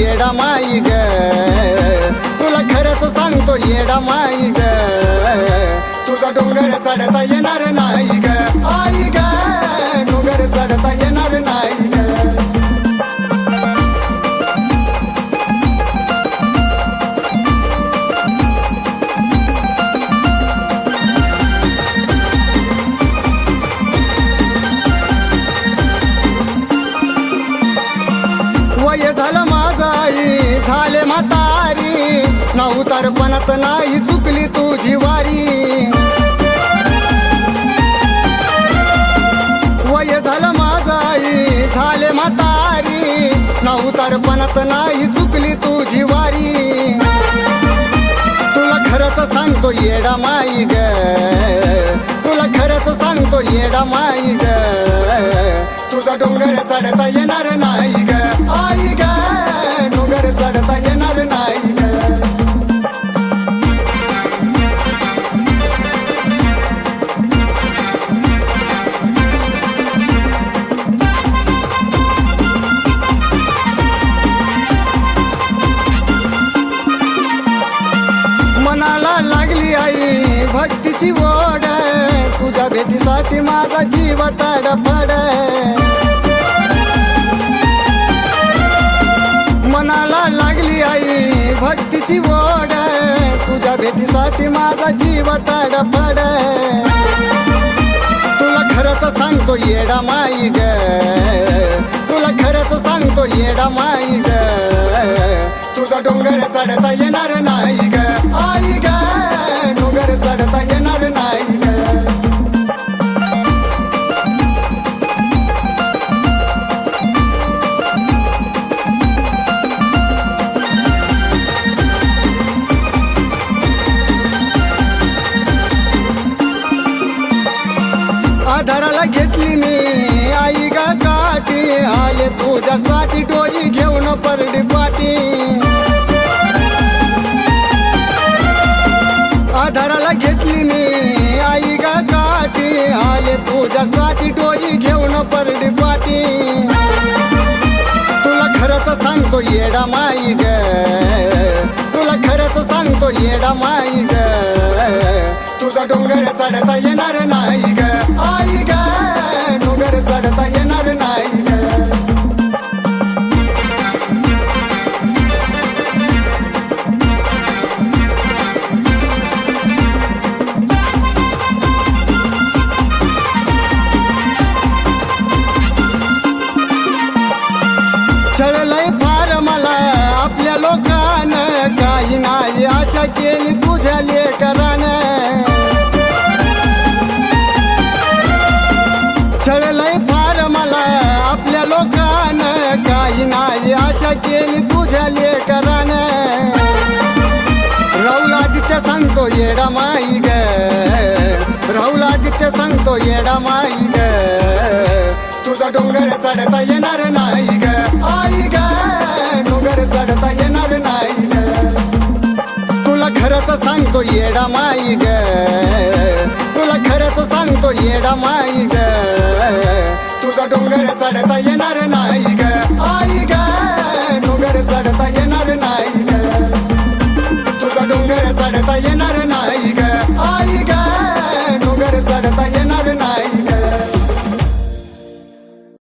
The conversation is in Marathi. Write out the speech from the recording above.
येडा माई ग, तुला खरंच सांगतो येडा माई ग, तुझा डोंगर चढता येणार नाही ग, आई ग डोंगर चढता येणार नाही ग. वय झालं माझं आई झाले म्हातारी, नवतारपणात नाही चुकली तुझी वारी. वय झालं माझं आई झाले म्हातारी, नवतारपणात नाही चुकली तुझी वारी. तुला खरंच सांगतो येडा माई ग, तुला खरंच सांगतो येडा माई ग, तुझा डोंगर चढता येणार नाही ग, आई ग डोंगर चढता येणार नाही ग. मनाला लागली आई भक्तीची ओढ, तुझ्या भेटीसाठी माझा जीव तडफड. मनाला लागली आई भक्तीची ओढ, तुझ्या भेटीसाठी माझा जीव तडफड. तुला खरंच सांगतो येडा माई ग, तुला खरंच सांगतो येडा माई ग, तुझा डोंगर चढता येणार नाही ग, आई ग डोंगर चढता येणार नाही ग. आधाराला घेतली मी आई ग काठी, आले तुझ्यासाठी डोई घेऊन परडी पाटी. आधाराला घेतली मी आई ग काठी, आले तुझ्यासाठी डोई घेऊन परडी पाटी. तुला खरंच सांगतो येडा माई ग, तुला खरंच सांगतो येडा माई ग, तुझा डोंगर चढता येणार नाही ग, आई ग डोंगर चढता येणार नाही ग. छळलंय फार मला आपल्या लोकांनं, काही नाही आशा केली तुझ्या लेकरानं. छळलंय फार मला आपल्या लोकांनं, काही नाही आशा केली तुझ्या लेकरानं. राहुल आदित्य सांगतो येडा माई ग, राहुल आदित्य सांगतो येडा माई ग, तुझा डोंगर चढता येणार नाही ग, आई ग डोंगर चढता येणार नाही ग. तुला खरंच सांगतो येडा माई ग, तुला खरंच सांगतो येडा माई ग, तुझा डोंगर चढता येणार नाही ग, आई ग डोंगर चढता येणार नाही ग, तुझा डोंगर चढता येणार